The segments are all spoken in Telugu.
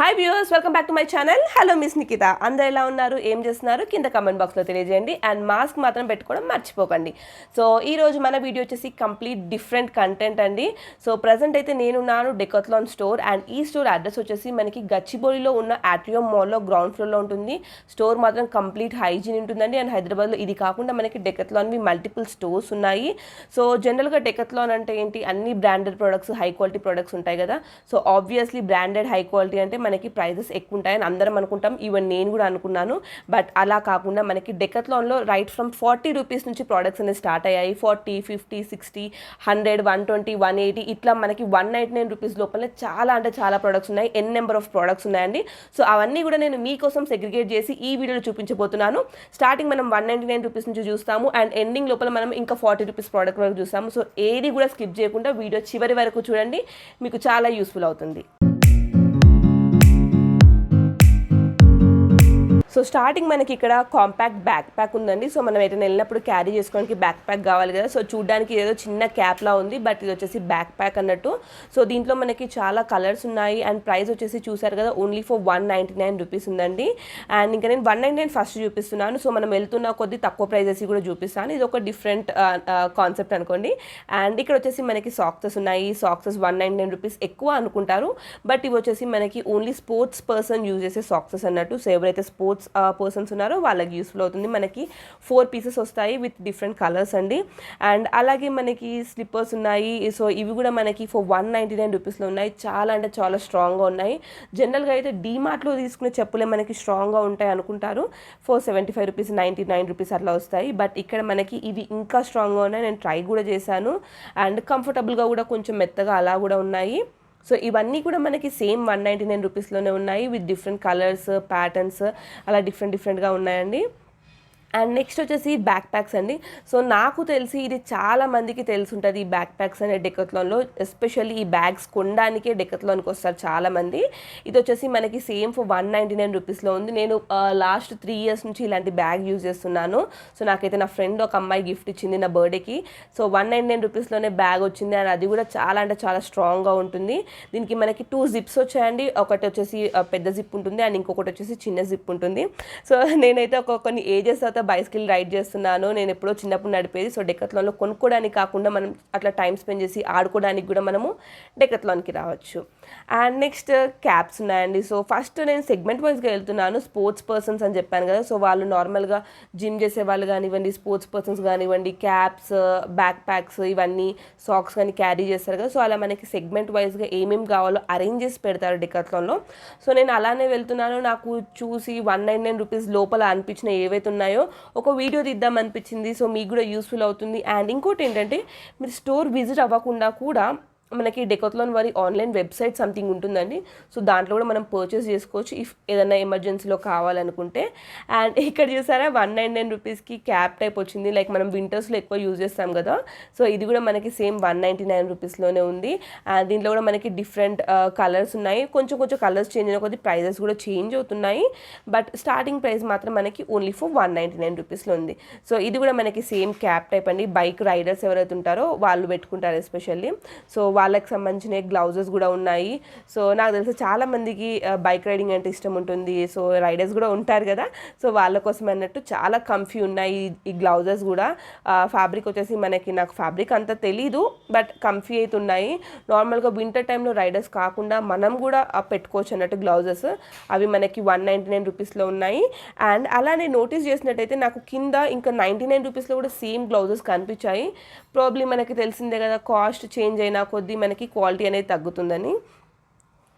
Hi viewers, welcome back to my channel. Hello miss Nikita. అందరు ఎలా ఉన్నారు, ఏం చేస్తున్నారు కింద కమెంట్ బాక్స్లో తెలియజేయండి. అండ్ మాస్క్ మాత్రం పెట్టుకోవడం మర్చిపోకండి. సో ఈరోజు మన వీడియో వచ్చేసి కంప్లీట్ డిఫరెంట్ కంటెంట్ అండి. సో ప్రజెంట్ అయితే నేనున్నాను డెకాథ్లాన్ స్టోర్. అండ్ ఈ స్టోర్ అడ్రస్ వచ్చేసి మనకి గచ్చిబౌలిలో ఉన్న ఆట్రియం మాల్లో గ్రౌండ్ ఫ్లోర్లో ఉంటుంది. స్టోర్ మాత్రం కంప్లీట్ హైజీన్ ఉంటుందండి. అండ్ హైదరాబాద్లో ఇది కాకుండా మనకి డెకాథ్లాన్వి మల్టిపుల్ స్టోర్స్ ఉన్నాయి. సో జనరల్గా డెకాథ్లాన్ అంటే ఏంటి, అన్ని branded products, high quality products ఉంటాయి కదా. So obviously branded high quality అంటే మనకి ప్రైజెస్ ఎక్కువ ఉంటాయని అందరం అనుకుంటాం. ఈవెన్ నేను కూడా అనుకున్నాను. బట్ అలా కాకుండా మనకి డెకాథ్లాన్లో రైట్ ఫ్రమ్ 40 రూపీస్ నుంచి ప్రోడక్ట్స్ అనేవి స్టార్ట్ అయ్యాయి. 40, 50, 60, 100, 120, 180 ఇట్లా మనకి 199 రూపీస్ లోపల చాలా అంటే చాలా ప్రోడక్ట్స్ ఉన్నాయి. నెంబర్ ఆఫ్ ప్రోడక్ట్స్ ఉన్నాయండి. సో అవన్నీ కూడా నేను మీకోసం సెగ్రిగేట్ చేసి ఈ వీడియోలో చూపించబోతున్నాను. స్టార్టింగ్ మనం 199 రూపీస్ నుంచి చూస్తాము. అండ్ ఎండింగ్ లోపల మనం ఇంకా 40 రూపీస్ ప్రోడక్ట్ వరకు చూస్తాము. సో ఏది కూడా స్కిప్ చేయకుండా వీడియో చివరి వరకు చూడండి, మీకు చాలా యూస్ఫుల్ అవుతుంది. సో స్టార్టింగ్ మనకి ఇక్కడ కాంపాక్ట్ బ్యాక్ ప్యాక్ ఉందండి. సో మనం ఎటైనా వెళ్ళినప్పుడు క్యారీ చేసుకోవడానికి బ్యాక్ ప్యాక్ కావాలి కదా. సో చూడడానికి ఏదో చిన్న క్యాప్లా ఉంది, బట్ ఇది వచ్చేసి బ్యాక్ ప్యాక్ అన్నట్టు. సో దీంట్లో మనకి చాలా కలర్స్ ఉన్నాయి. అండ్ ప్రైస్ వచ్చేసి చూసారు కదా, ఓన్లీ ఫర్ 199 రూపీస్ ఉందండి. అండ్ ఇంకా నేను 199 ఫస్ట్ చూపిస్తున్నాను. సో మనం వెళ్తున్న కొద్ది తక్కువ ప్రైజెస్ కూడా చూపిస్తాను. ఇది ఒక డిఫరెంట్ కాన్సెప్ట్ అనుకోండి. అండ్ ఇక్కడ వచ్చేసి మనకి సాక్సెస్ ఉన్నాయి. సాక్సెస్ 199 రూపీస్ ఎక్కువ అనుకుంటారు, బట్ ఇవి వచ్చేసి మనకి ఓన్లీ స్పోర్ట్స్ పర్సన్ యూజ్ చేసే సాక్సెస్ అన్నట్టు. సో ఎవరైతే స్పోర్ట్స్ పర్సన్స్ ఉన్నారో వాళ్ళకి యూస్ఫుల్ అవుతుంది. మనకి 4 పీసెస్ వస్తాయి విత్ డిఫరెంట్ కలర్స్ అండి. అండ్ అలాగే మనకి స్లిప్పర్స్ ఉన్నాయి. సో ఇవి కూడా మనకి ఫర్ 199 రూపీస్లో ఉన్నాయి. చాలా అంటే చాలా స్ట్రాంగ్గా ఉన్నాయి. జనరల్గా అయితే డీమార్ట్లో తీసుకునే చెప్పులే మనకి స్ట్రాంగ్గా ఉంటాయి అనుకుంటారు. 475 రూపీస్, 99 రూపీస్ అట్లా వస్తాయి. బట్ ఇక్కడ మనకి ఇవి ఇంకా స్ట్రాంగ్గా ఉన్నాయి. నేను ట్రై కూడా చేశాను. అండ్ కంఫర్టబుల్గా కూడా కొంచెం మెత్తగా అలా కూడా ఉన్నాయి. సో ఇవన్నీ కూడా మనకి సేమ్ 199 రూపీస్లోనే ఉన్నాయి విత్ డిఫరెంట్ కలర్స్, ప్యాటర్న్స్ అలా డిఫరెంట్గా ఉన్నాయండి. అండ్ నెక్స్ట్ వచ్చేసి బ్యాక్ ప్యాక్స్ అండి. సో నాకు తెలిసి ఇది చాలా మందికి తెలిసి ఉంటుంది ఈ బ్యాక్ ప్యాక్స్ అనే డెకాథ్లాన్లో. ఎస్పెషల్లీ ఈ బ్యాగ్స్ కొనడానికే డెకాథ్లాన్కి వస్తారు చాలామంది. ఇది వచ్చేసి మనకి సేమ్ ఫర్ 199 రూపీస్లో ఉంది. నేను లాస్ట్ 3 ఇయర్స్ నుంచి ఇలాంటి బ్యాగ్ యూజ్ చేస్తున్నాను. సో నాకైతే నా ఫ్రెండ్ ఒక అమ్మాయి గిఫ్ట్ ఇచ్చింది నా బర్త్డేకి. సో 199 రూపీస్లోనే బ్యాగ్ వచ్చింది. అండ్ అది కూడా చాలా అంటే చాలా స్ట్రాంగ్గా ఉంటుంది. దీనికి మనకి 2 జిప్స్ వచ్చాయండి. ఒకటి వచ్చేసి పెద్ద జిప్ ఉంటుంది అండ్ ఇంకొకటి వచ్చేసి చిన్న జిప్ ఉంటుంది. సో నేనైతే కొన్ని ఏజెస్ తర్వాత బైసికల్ రైడ్ చేస్తున్నాను. నేను ఎప్పుడో చిన్నప్పుడు నడిపేది. సో డెకాథ్లాన్లో కొనుక్కోవడానికి కాకుండా మనం అట్లా టైం స్పెండ్ చేసి ఆడుకోవడానికి కూడా మనము డెకాథ్లాన్కి రావచ్చు. అండ్ నెక్స్ట్ క్యాప్స్ ఉన్నాయండి. సో ఫస్ట్ నేను సెగ్మెంట్ వైజ్గా వెళ్తున్నాను. స్పోర్ట్స్ పర్సన్స్ అని చెప్పాను కదా. సో వాళ్ళు నార్మల్గా జిమ్ చేసే వాళ్ళు కానివ్వండి, స్పోర్ట్స్ పర్సన్స్ కానివ్వండి, క్యాప్స్, బ్యాక్ ప్యాక్స్, ఇవన్నీ సాక్స్ కానీ క్యారీ చేస్తారు కదా. సో అలా మనకి సెగ్మెంట్ వైజ్గా ఏమేమి కావాలో అరేంజ్ చేసి పెడతారు డెకాథ్లాన్లో. సో నేను అలానే వెళ్తున్నాను. నాకు చూసి 199 రూపీస్ లోపల అనిపించిన ఏవైతే ఉన్నాయో ఒక వీడియో తీద్దాం అనిపించింది. సో మీకు కూడా యూస్ఫుల్ అవుతుంది. అండ్ ఇంకోటి ఏంటంటే, మీరు స్టోర్ విజిట్ అవ్వకుండా కూడా మనకి డెకాథ్లాన్ వారి ఆన్లైన్ వెబ్సైట్ సంథింగ్ ఉంటుందండి. సో దాంట్లో కూడా మనం పర్చేస్ చేసుకోవచ్చు ఇఫ్ ఏదైనా ఎమర్జెన్సీలో కావాలనుకుంటే. అండ్ ఇక్కడ చూసారా 199 రూపీస్కి క్యాప్ టైప్ వచ్చింది. లైక్ మనం వింటర్స్లో ఎక్కువ యూజ్ చేస్తాం కదా. సో ఇది కూడా మనకి సేమ్ 199 రూపీస్లోనే ఉంది. అండ్ దీంట్లో కూడా మనకి డిఫరెంట్ కలర్స్ ఉన్నాయి. కొంచెం కలర్స్ చేంజ్ అయిన కొద్ది ప్రైజెస్ కూడా చేంజ్ అవుతున్నాయి. బట్ స్టార్టింగ్ ప్రైస్ మాత్రం మనకి ఓన్లీ ఫర్ 199 రూపీస్లో ఉంది. సో ఇది కూడా మనకి సేమ్ క్యాప్ టైప్ అండి. బైక్ రైడర్స్ ఎవరైతే ఉంటారో వాళ్ళు పెట్టుకుంటారు ఎస్పెషల్లీ. సో వాళ్ళకి సంబంధించిన గ్లౌజెస్ కూడా ఉన్నాయి. సో నాకు తెలిసి చాలామందికి బైక్ రైడింగ్ అంటే ఇష్టం ఉంటుంది. సో రైడర్స్ కూడా ఉంటారు కదా. సో వాళ్ళ కోసం అన్నట్టు చాలా కంఫీ ఉన్నాయి ఈ గ్లౌజెస్ కూడా. ఫ్యాబ్రిక్ వచ్చేసి నాకు ఫ్యాబ్రిక్ అంత తెలీదు, బట్ కంఫీ అయితే ఉన్నాయి. నార్మల్గా వింటర్ టైంలో రైడర్స్ కాకుండా మనం కూడా పెట్టుకోవచ్చు అన్నట్టు గ్లౌజెస్. అవి మనకి 199 రూపీస్లో ఉన్నాయి. అండ్ అలానే నోటీస్ చేసినట్టయితే నాకు కింద ఇంకా 99 రూపీస్లో కూడా సేమ్ గ్లౌజెస్ కనిపించాయి. ప్రాబ్లీ మనకి తెలిసిందే కదా, కాస్ట్ చేంజ్ అయినా కొద్ది మనకి క్వాలిటీ అనేది తగ్గుతుందని.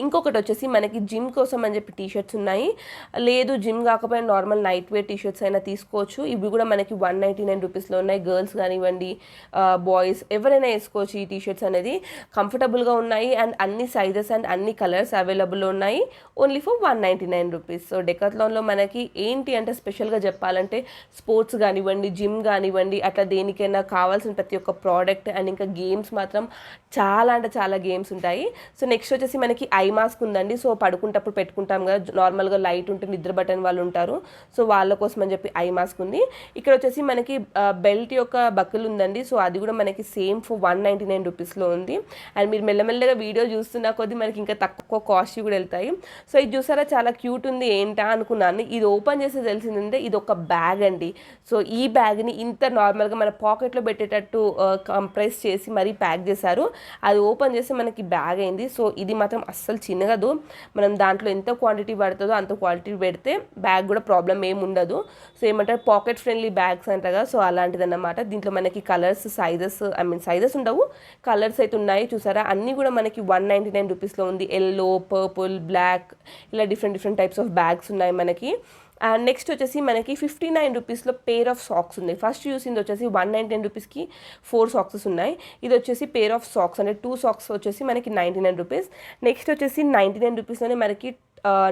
ఇంకొకటి వచ్చేసి మనకి జిమ్ కోసం అని చెప్పి టీషర్ట్స్ ఉన్నాయి. లేదు జిమ్ కాకపోయినా నార్మల్ నైట్ వేర్ టీషర్ట్స్ అయినా తీసుకోవచ్చు. ఇవి కూడా మనకి 199 రూపీస్లో ఉన్నాయి. గర్ల్స్ కానివ్వండి, బాయ్స్ ఎవరైనా వేసుకోవచ్చు. ఈ టీషర్ట్స్ అనేది కంఫర్టబుల్గా ఉన్నాయి. అండ్ అన్ని సైజెస్ అండ్ అన్ని కలర్స్ అవైలబుల్లో ఉన్నాయి. Only for 199 rupees. సో డెకాథ్లాన్లో మనకి ఏంటి అంటే స్పెషల్గా చెప్పాలంటే స్పోర్ట్స్ కానివ్వండి, జిమ్ కానివ్వండి, అట్లా దేనికైనా కావాల్సిన ప్రతి ఒక్క ప్రోడక్ట్. అండ్ ఇంకా గేమ్స్ మాత్రం చాలా అంటే చాలా గేమ్స్ ఉంటాయి. సో నెక్స్ట్ వచ్చేసి మనకి ఐ మాస్క్ ఉందండి. సో పడుకుంటప్పుడు పెట్టుకుంటాం కదా, నార్మల్గా లైట్ ఉంటే నిద్ర బట్టని వాళ్ళు ఉంటారు, సో వాళ్ళ కోసం అని చెప్పి ఐ మాస్క్ ఉంది. ఇక్కడ వచ్చేసి మనకి బెల్ట్ యొక్క బకిల్ ఉందండి. సో అది కూడా మనకి సేమ్ ఫర్ 199 రూపీస్లో ఉంది. అండ్ మీరు మెల్లమెల్లగా వీడియో చూస్తున్న కొద్దీ మనకి ఇంకా తక్కువ కాస్ట్ కూడా వెళ్తాయి. సో ఇది చూసారా చాలా క్యూట్ ఉంది, ఏంటా అనుకున్నాను. ఇది ఓపెన్ చేసి తెలిసిందంటే ఇది ఒక బ్యాగ్ అండి. సో ఈ బ్యాగ్ని ఇంత నార్మల్గా మన పాకెట్లో పెట్టేటట్టు కంప్రెస్ చేసి మరీ ప్యాక్ చేశారు. అది ఓపెన్ చేసి మనకి బ్యాగ్ అయింది. సో ఇది మాత్రం అస్సలు చిన్నగదు. మనం దాంట్లో ఎంత క్వాంటిటీ పడుతుందో అంత క్వాంటిటీ పెడితే బ్యాగ్ కూడా ప్రాబ్లం ఏమి ఉండదు. సో ఏమంటారు పాకెట్ ఫ్రెండ్లీ బ్యాగ్స్ అంటారు కదా, సో అలాంటిది అన్నమాట. దీంట్లో మనకి కలర్స్ సైజెస్ ఉండవు, కలర్స్ అయితే ఉన్నాయి. చూసారా అన్నీ కూడా మనకి 199 రూపీస్లో ఉంది. ఎల్లో, పర్పుల్, బ్లాక్ ఇలా డిఫరెంట్ టైప్స్ ఆఫ్ బ్యాగ్స్ ఉన్నాయి మనకి. అండ్ నెక్స్ట్ వచ్చేసి మనకి 59 రూపీస్లో పేర్ ఆఫ్ సాక్స్ ఉంది. ఫస్ట్ చూసింది వచ్చేసి 199 రూపీస్కి 4 సాక్సెస్ ఉన్నాయి. ఇది వచ్చేసి పేర్ ఆఫ్ సాక్స్ అంటే 2 సాక్స్ వచ్చేసి మనకి 99 రూపీస్. నెక్స్ట్ వచ్చేసి 99 రూపీస్లోనే మనకి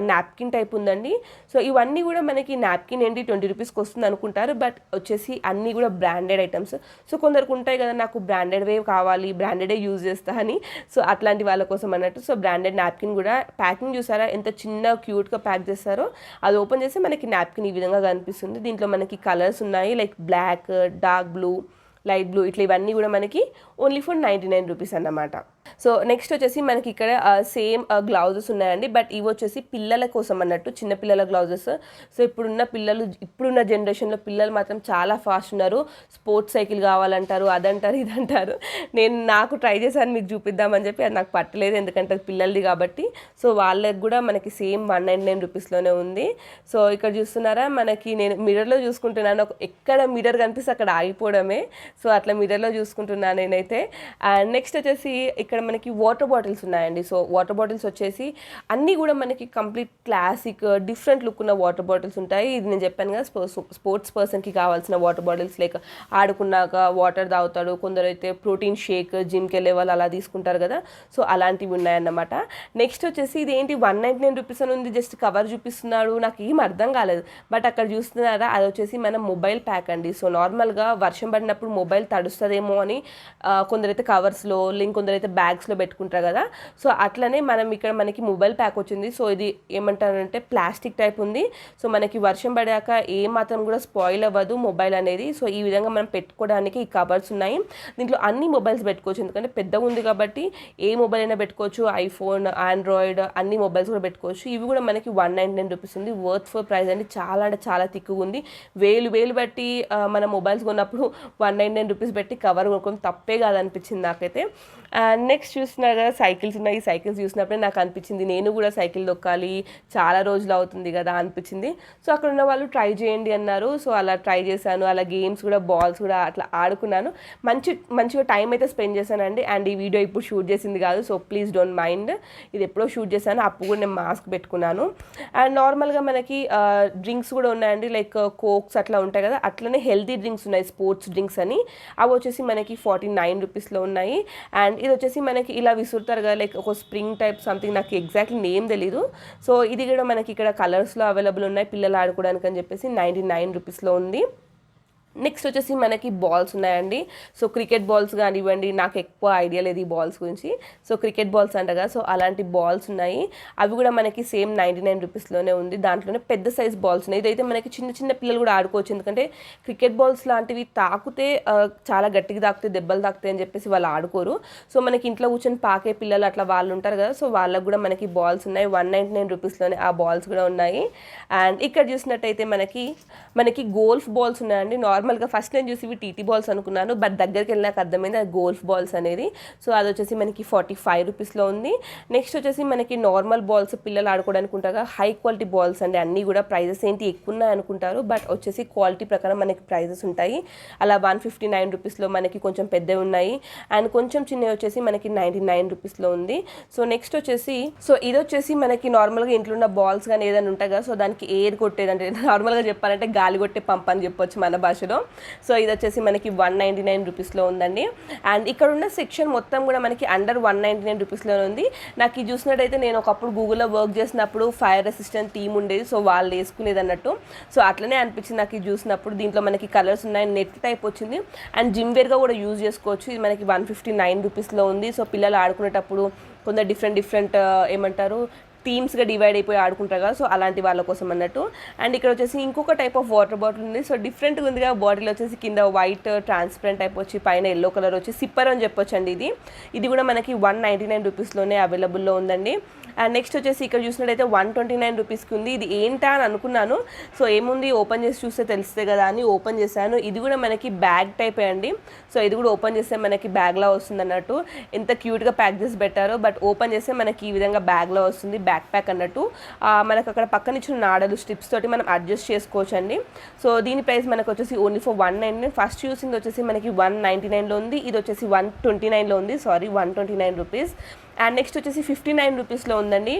నాప్కిన్ టైప్ ఉందండి. సో ఇవన్నీ కూడా మనకి నాప్కిన్ ఏంటి 20 రూపీస్కి వస్తుంది అనుకుంటారు, బట్ వచ్చేసి అన్నీ కూడా బ్రాండెడ్ ఐటమ్స్. సో కొందరికి ఉంటాయి కదా, నాకు బ్రాండెడ్వే కావాలి, బ్రాండెడే యూజ్ చేస్తా అని, సో అట్లాంటి వాళ్ళ కోసం అన్నట్టు. సో బ్రాండెడ్ నాప్కిన్ కూడా ప్యాకింగ్ చూసారా ఎంత చిన్న క్యూట్గా ప్యాక్ చేస్తారో. అది ఓపెన్ చేస్తే మనకి నాప్కిన్ ఈ విధంగా కనిపిస్తుంది. దీంట్లో మనకి కలర్స్ ఉన్నాయి, like black, dark blue, light blue, ఇట్లా ఇవన్నీ కూడా మనకి ఓన్లీ ఫర్ 99 రూపీస్ అన్నమాట. సో నెక్స్ట్ వచ్చేసి మనకి ఇక్కడ సేమ్ గ్లౌజెస్ ఉన్నాయండి, బట్ ఇవి వచ్చేసి పిల్లల కోసం అన్నట్టు, చిన్నపిల్లల గ్లౌజెస్. సో ఇప్పుడున్న జనరేషన్లో పిల్లలు మాత్రం చాలా ఫాస్ట్ ఉన్నారు. స్పోర్ట్స్ సైకిల్ కావాలంటారు, అదంటారు, ఇదంటారు. నాకు ట్రై చేశాను మీకు చూపిద్దామని చెప్పి, అది నాకు పట్టలేదు ఎందుకంటే అది పిల్లలది కాబట్టి. సో వాళ్ళకి కూడా మనకి సేమ్ 199 రూపీస్లోనే ఉంది. సో ఇక్కడ చూస్తున్నారా మనకి, నేను మిర్రర్లో చూసుకుంటున్నాను, ఎక్కడ మిర్రర్ కనిపిస్తే అక్కడ ఆగిపోవడమే. సో అట్లా మిర్రర్లో చూసుకుంటున్నాను నేనైతే. అండ్ నెక్స్ట్ వచ్చేసి ఇక్కడ మనకి వాటర్ బాటిల్స్ ఉన్నాయండి. సో వాటర్ బాటిల్స్ వచ్చేసి అన్నీ కూడా మనకి కంప్లీట్ క్లాసిక్ డిఫరెంట్ లుక్ ఉన్న వాటర్ బాటిల్స్ ఉంటాయి. ఇది నేను చెప్పాను కదా, స్పోర్ట్స్ పర్సన్కి కావాల్సిన వాటర్ బాటిల్స్, లైక్ ఆడుకున్నాక వాటర్ తాగుతాడు, కొందరు అయితే ప్రోటీన్ షేక్ జిమ్కి వెళ్ళే వాళ్ళు అలా తీసుకుంటారు కదా, సో అలాంటివి ఉన్నాయన్నమాట. నెక్స్ట్ వచ్చేసి ఇది ఏంటి 199 రూపీస్ అని ఉంది, జస్ట్ కవర్ చూపిస్తున్నాడు, నాకు ఏం అర్థం కాలేదు. బట్ అక్కడ చూస్తున్నారా అది వచ్చేసి మన మొబైల్ ప్యాక్ అండి. సో నార్మల్గా వర్షం పడినప్పుడు మొబైల్ తడుస్తుందేమో అని కొందరైతే కవర్స్లో, ఇంకొందరైతే బ్యాగ్స్లో పెట్టుకుంటారు కదా, సో అట్లనే మనకి మొబైల్ ప్యాక్ వచ్చింది. సో ఇది ఏమంటారంటే ప్లాస్టిక్ టైప్ ఉంది. సో మనకి వర్షం పడాక ఏ మాత్రం కూడా స్పాయిల్ అవ్వదు మొబైల్ అనేది. సో ఈ విధంగా మనం పెట్టుకోవడానికి ఈ కవర్స్ ఉన్నాయి. దీంట్లో అన్ని మొబైల్స్ పెట్టుకోవచ్చు, ఎందుకంటే పెద్దగా ఉంది కాబట్టి ఏ మొబైల్ అయినా పెట్టుకోవచ్చు, ఐఫోన్, ఆండ్రాయిడ్ అన్ని మొబైల్స్ కూడా పెట్టుకోవచ్చు. ఇవి కూడా మనకి 199 రూపీస్ ఉంది. వర్త్ ఫర్ ప్రైస్ అండి, చాలా అంటే చాలా తిక్కుగా ఉంది. వేలు బట్టి మన మొబైల్స్ కొన్నప్పుడు 199 రూపీస్ పెట్టి కవర్ కొనుక్కొని తప్పే కాదనిపించింది నాకైతే. నెక్స్ట్ చూస్తున్నారు కదా సైకిల్స్ ఉన్నాయి. ఈ సైకిల్స్ చూసినప్పుడే నాకు అనిపించింది నేను కూడా సైకిల్ దొక్కాలి, చాలా రోజులు అవుతుంది కదా అనిపించింది. సో అక్కడ ఉన్న వాళ్ళు ట్రై చేయండి అన్నారు. సో అలా ట్రై చేశాను, అలా గేమ్స్ కూడా, బాల్స్ కూడా అట్లా ఆడుకున్నాను. మంచిగా టైం అయితే స్పెండ్ చేశానండి. అండ్ ఈ వీడియో ఇప్పుడు షూట్ చేసింది కాదు, సో ప్లీజ్ డోంట్ మైండ్. ఇది ఎప్పుడో షూట్ చేశాను, అప్పుడు కూడా నేను మాస్క్ పెట్టుకున్నాను. అండ్ నార్మల్గా మనకి డ్రింక్స్ కూడా ఉన్నాయండి, లైక్ కోక్స్ అట్లా ఉంటాయి కదా, అట్లనే హెల్తీ డ్రింక్స్ ఉన్నాయి, స్పోర్ట్స్ డ్రింక్స్ అని. అవి వచ్చేసి మనకి 49 రూపీస్లో ఉన్నాయి. అండ్ ఇది వచ్చేసి మనకి ఇలా విసురుతారు కదా, లైక్ ఒక స్ప్రింగ్ టైప్ సంథింగ్, నాకు ఎగ్జాక్ట్లీ నేమ్ తెలీదు. సో ఇది కూడా మనకి ఇక్కడ కలర్స్లో అవైలబుల్ ఉన్నాయి పిల్లలు ఆడుకోవడానికి అని చెప్పేసి 99 రూపీస్లో ఉంది. నెక్స్ట్ వచ్చేసి మనకి బాల్స్ ఉన్నాయండి. సో క్రికెట్ బాల్స్ కానివ్వండి, నాకు ఎక్కువ ఐడియా లేదు ఈ బాల్స్ గురించి. సో క్రికెట్ బాల్స్ అంటగా, సో అలాంటి బాల్స్ ఉన్నాయి. అవి కూడా మనకి సేమ్ 99 రూపీస్లోనే ఉంది. దాంట్లోనే పెద్ద సైజ్ బాల్స్ ఉన్నాయి. ఇదైతే మనకి చిన్న పిల్లలు కూడా ఆడుకోవచ్చు, ఎందుకంటే క్రికెట్ బాల్స్ లాంటివి తాకితే చాలా గట్టిగా తాకుతాయి, దెబ్బలు తాకుతాయి అని చెప్పేసి వాళ్ళు ఆడుకోరు. సో మనకి ఇంట్లో కూర్చొని పాకే పిల్లలు అట్లా వాళ్ళు ఉంటారు కదా, సో వాళ్ళకు కూడా మనకి బాల్స్ ఉన్నాయి. 199 రూపీస్లోనే ఆ బాల్స్ కూడా ఉన్నాయి. అండ్ ఇక్కడ చూసినట్టయితే మనకి గోల్ఫ్ బాల్స్ ఉన్నాయండి. నార్మల్గా ఫస్ట్ నేను చూసి ఇవి టీటీ బాల్స్ అనుకున్నాను, బట్ దగ్గరికి వెళ్ళినాక అర్థమైంది అది గోల్ఫ్ బాల్స్ అనేది. సో అది వచ్చేసి మనకి 45 రూపీస్లో ఉంది. నెక్స్ట్ వచ్చేసి మనకి నార్మల్ బాల్స్ పిల్లలు ఆడుకోవడానికి ఉంటారు, హై క్వాలిటీ బాల్స్ అండి. అన్నీ కూడా ప్రైజెస్ ఏంటి ఎక్కువ ఉన్నాయి అనుకుంటారు, బట్ వచ్చేసి క్వాలిటీ ప్రకారం మనకి ప్రైజెస్ ఉంటాయి. అలా 159 రూపీస్లో మనకి కొంచెం పెద్దవి ఉన్నాయి. అండ్ కొంచెం చిన్నవి వచ్చేసి మనకి 99 రూపీస్లో ఉంది. సో నెక్స్ట్ వచ్చేసి, సో ఇది వచ్చేసి మనకి నార్మల్గా ఇంట్లో ఉన్న బాల్స్ కానీ ఏదైనా ఉంటాయి కదా, సో దానికి ఎయిర్ కొట్టేదంటే నార్మల్గా చెప్పాలంటే గాలి కొట్టే పంప్ అని చెప్పొచ్చు మన భాషలో. సో ఇది వచ్చేసి మనకి 199 రూపీస్లో ఉందండి. అండ్ ఇక్కడ ఉన్న సెక్షన్ మొత్తం కూడా మనకి అండర్ 199 రూపీస్లో ఉంది. నాకు ఇది చూసినట్టయితే నేను ఒకప్పుడు గూగుల్లో వర్క్ చేసినప్పుడు ఫైర్ రెసిస్టెంట్ థీమ్ ఉండేది, సో వాళ్ళు వేసుకునేది అన్నట్టు. సో అట్లనే అనిపించింది నాకు ఇది చూసినప్పుడు. దీంట్లో మనకి కలర్స్ ఉన్నాయి, నెట్ టైప్ వచ్చింది. అండ్ జిమ్ వేర్గా కూడా యూజ్ చేసుకోవచ్చు. ఇది మనకి 159 రూపీస్లో ఉంది. సో పిల్లలు ఆడుకునేటప్పుడు కొందరు డిఫరెంట్ ఏమంటారు టీమ్స్గా డివైడ్ అయిపోయి ఆడుకుంటారు కదా, సో అలాంటి వాళ్ళ కోసం అన్నట్టు. అండ్ ఇక్కడ వచ్చేసి ఇంకొక టైప్ ఆఫ్ వాటర్ బాటిల్ ఉంది. సో డిఫరెంట్గా ఉందిగా, బాటిల్ వచ్చేసి కింద వైట్ ట్రాన్స్పరెంట్ టైప్ వచ్చి పైన ఎల్లో కలర్ వచ్చి సిప్పర్ అని చెప్పొచ్చు అండి. ఇది కూడా మనకి 199 రూపీస్లోనే అవైలబుల్లో ఉందండి. అండ్ నెక్స్ట్ వచ్చేసి ఇక్కడ చూసినట్టయితే 129 రూపీస్కి ఉంది. ఇది ఏంటా అని అనుకున్నాను, సో ఏముంది ఓపెన్ చేసి చూస్తే తెలుస్తే కదా అని ఓపెన్ చేశాను. ఇది కూడా మనకి బ్యాగ్ టైపే అండి. సో ఇది కూడా ఓపెన్ చేస్తే మనకి బ్యాగ్లా వస్తుంది అన్నట్టు. ఎంత క్యూట్గా ప్యాక్ చేసి పెట్టారో, బట్ ఓపెన్ చేస్తే మనకి ఈ విధంగా బ్యాగ్లో వస్తుంది, బ్యాక్ ప్యాక్ అన్నట్టు. మనకు అక్కడ పక్కన ఇచ్చిన నాడలు స్ట్రిప్స్ తోటి మనం అడ్జస్ట్ చేసుకోవచ్చు అండి. సో దీని ప్రైస్ మనకు వచ్చేసి ఓన్లీ ఫర్ 199. ఫస్ట్ చూసింది వచ్చేసి మనకి 199లో ఉంది, ఇది వచ్చేసి 129లో ఉంది, 129 రూపీస్. అండ్ నెక్స్ట్ వచ్చేసి 59 రూపీస్లో ఉందండి.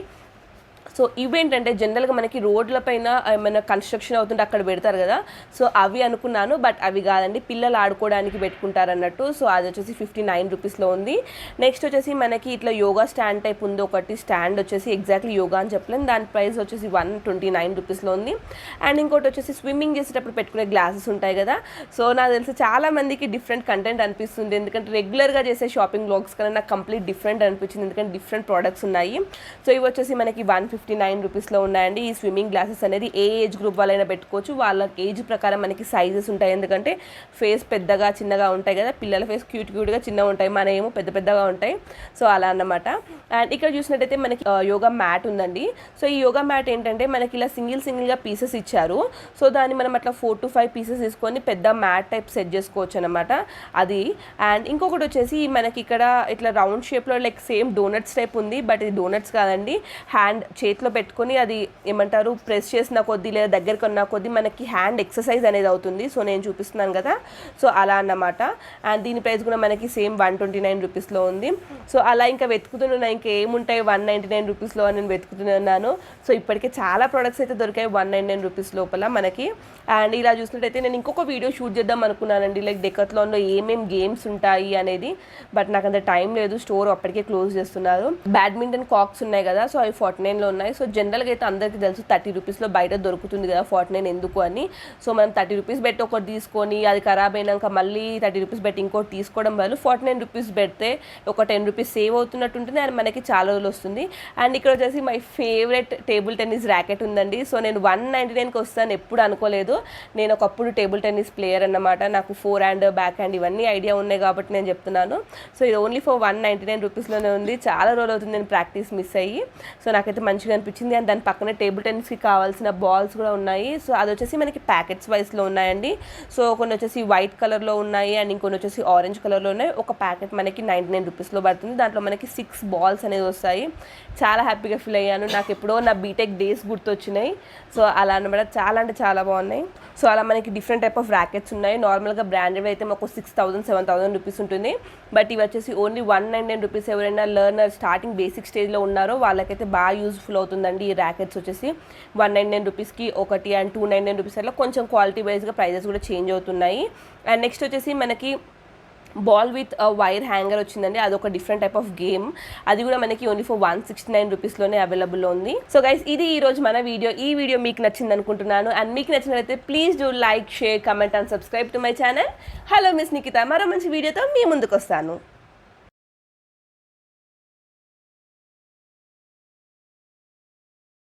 సో ఇవేంటంటే జనరల్గా మనకి రోడ్ల పైన ఏమైనా కన్స్ట్రక్షన్ అవుతుంటే అక్కడ పెడతారు కదా, సో అవి అనుకున్నాను, బట్ అవి కాదండి, పిల్లలు ఆడుకోవడానికి పెట్టుకుంటారు అన్నట్టు. సో అది వచ్చేసి 59 రూపీస్లో ఉంది. నెక్స్ట్ వచ్చేసి మనకి ఇట్లా యోగా స్టాండ్ టైప్ ఉంది ఒకటి, స్టాండ్ వచ్చేసి ఎగ్జాక్ట్లీ యోగా అని చెప్పలేను, దాని ప్రైస్ వచ్చేసి 129 రూపీస్లో ఉంది. అండ్ ఇంకోటి వచ్చేసి స్విమ్మింగ్ చేసేటప్పుడు పెట్టుకునే గ్లాసెస్ ఉంటాయి కదా, సో నాకు తెలిసి చాలా మందికి డిఫరెంట్ కంటెంట్ అనిపిస్తుంది, ఎందుకంటే రెగ్యులర్గా చేసే షాపింగ్ బ్లాగ్స్ కన్నా నాకు కంప్లీట్ డిఫరెంట్ అనిపించింది, ఎందుకంటే డిఫరెంట్ ప్రోడక్ట్స్ ఉన్నాయి. సో ఇవి వచ్చేసి మనకి 159 రూపీస్లో ఉన్నాయండి. ఈ స్విమ్మింగ్ గ్లాసెస్ అనేది ఏ ఏజ్ గ్రూప్ వాళ్ళైనా పెట్టుకోవచ్చు, వాళ్ళ ఏజ్ ప్రకారం మనకి సైజెస్ ఉంటాయి, ఎందుకంటే ఫేస్ పెద్దగా చిన్నగా ఉంటాయి కదా, పిల్లల ఫేస్ క్యూట్గా చిన్నగా ఉంటాయి, మన ఏమో పెద్దగా ఉంటాయి, సో అలా అన్నమాట. అండ్ ఇక్కడ చూసినట్టయితే మనకి యోగా మ్యాట్ ఉందండి. సో ఈ యోగా మ్యాట్ ఏంటంటే మనకి ఇలా సింగిల్గా పీసెస్ ఇచ్చారు, సో దాన్ని మనం అట్లా 4 to 5 పీసెస్ తీసుకొని పెద్ద మ్యాట్ టైప్ సెట్ చేసుకోవచ్చు అనమాట అది. అండ్ ఇంకొకటి వచ్చేసి మనకి ఇక్కడ ఇట్లా రౌండ్ షేప్లో లైక్ సేమ్ డోనట్స్ టైప్ ఉంది, బట్ ఇది డోనట్స్ కాదండి, హ్యాండ్ చేతిలో పెట్టుకొని అది ఏమంటారు ప్రెస్ చేసిన కొద్దీ లేదా దగ్గరికి ఉన్న కొద్దీ మనకి హ్యాండ్ ఎక్సర్సైజ్ అనేది అవుతుంది. సో నేను చూపిస్తున్నాను కదా, సో అలా అన్నమాట. అండ్ దీని ప్రైస్ కూడా మనకి సేమ్ 129 రూపీస్లో ఉంది. సో అలా ఇంకా వెతుకుతున్నాను, ఇంకా ఏముంటాయి 199 రూపీస్లో అని నేను వెతుకుతున్నాను. సో ఇప్పటికే చాలా ప్రోడక్ట్స్ అయితే దొరికాయి 199 రూపీస్ లోపల మనకి. అండ్ ఇలా చూసినట్టయితే నేను ఇంకొక వీడియో షూట్ చేద్దాం అనుకున్నానండి, లైక్ డెకాథ్లాన్లో ఏమేమి గేమ్స్ ఉంటాయి అనేది, బట్ నాకు అంత టైం లేదు, స్టోర్ అప్పటికే క్లోజ్ చేస్తున్నారు. బ్యాడ్మింటన్ కాక్స్ ఉన్నాయి కదా, సో అవి 49లో ఉన్నాయి. సో జనరల్గా అయితే అందరికీ తెలుసు 30 రూపీస్లో బయట దొరుకుతుంది కదా 49 ఎందుకు అని. సో మనం 30 రూపీస్ పెట్టి ఒకటి తీసుకొని అది ఖరాబ్ అయినాక మళ్ళీ 30 రూపీస్ పెట్టి ఇంకోటి తీసుకోవడం బదులు 49 రూపీస్ పెడితే ఒక 10 రూపీస్ సేవ్ అవుతున్నట్టు ఉంటుంది, అండ్ మనకి చాలా రోజులు వస్తుంది. అండ్ ఇక్కడ వచ్చేసి my favourite table tennis racket ఉందండి. సో నేను 199కి వస్తాను ఎప్పుడు అనుకోలేదు, నేను ఒకప్పుడు టేబుల్ టెన్నిస్ ప్లేయర్ అన్నమాట, నాకు ఫోర్ హ్యాండ్ బ్యాక్ హ్యాండ్ ఇవన్నీ ఐడియా ఉన్నాయి కాబట్టి నేను చెప్తున్నాను. సో ఇది ఓన్లీ ఫర్ 199 రూపీస్లోనే ఉంది, చాలా రోజులు అవుతుంది నేను ప్రాక్టీస్ మిస్ అయ్యి. సో నాకైతే మంచిగా అనిపించింది. అండ్ దాని పక్కనే టేబుల్ టెన్నిస్కి కావాల్సిన బాల్స్ కూడా ఉన్నాయి. సో అది వచ్చేసి మనకి ప్యాకెట్స్ వైస్లో ఉన్నాయండి. సో కొన్ని వచ్చేసి వైట్ కలర్లో ఉన్నాయి, అండ్ ఇంకొన్ని వచ్చేసి ఆరెంజ్ కలర్లో ఉన్నాయి. ఒక ప్యాకెట్ మనకి 99 రూపీస్లో పడుతుంది, దాంట్లో మనకి 6 బాల్స్ అనేది వస్తాయి. చాలా హ్యాపీగా ఫీల్ అయ్యాను, నాకు ఎప్పుడో నా బీటెక్ డేస్ గుర్తొచ్చినాయి. సో అలా అనమాట, చాలా అంటే చాలా బాగున్నాయి. సో అలా మనకి డిఫరెంట్ టైప్ ఆఫ్ ర్యాకెట్స్ ఉన్నాయి. నార్మల్గా బ్రాండెడ్ అయితే మాకు 6000-7000 రూపీస్ ఉంటుంది, బట్ ఇవి వచ్చేసి ఓన్లీ 199 రూపీస్. ఎవరైనా లర్నర్ స్టార్టింగ్ బేసిక్ స్టేజ్లో ఉన్నారో వాళ్ళకైతే బాగా యూజ్ఫుల్ అవుతుందండి. ఈ ర్యాకెట్స్ వచ్చేసి 199 రూపీస్కి ఒకటి, అండ్ 299 రూపీస్ అట్లా కొంచెం క్వాలిటీ వైజ్గా ప్రైజెస్ కూడా చేంజ్ అవుతున్నాయి. అండ్ నెక్స్ట్ వచ్చేసి మనకి బాల్ విత్ వైర్ హ్యాంగర్ వచ్చిందండి, అదొక డిఫరెంట్ టైప్ ఆఫ్ గేమ్, అది కూడా మనకి ఓన్లీ ఫర్ 169 రూపీస్లోనే అవైలబుల్లో ఉంది. సో గైస్ ఇది ఈరోజు మన వీడియో. ఈ వీడియో మీకు నచ్చింది అనుకుంటున్నాను, అండ్ మీకు నచ్చినట్లయితే please do like, share, comment and subscribe to my channel. Hello miss Nikhita, మరో మంచి వీడియోతో మీ ముందుకు వస్తాను.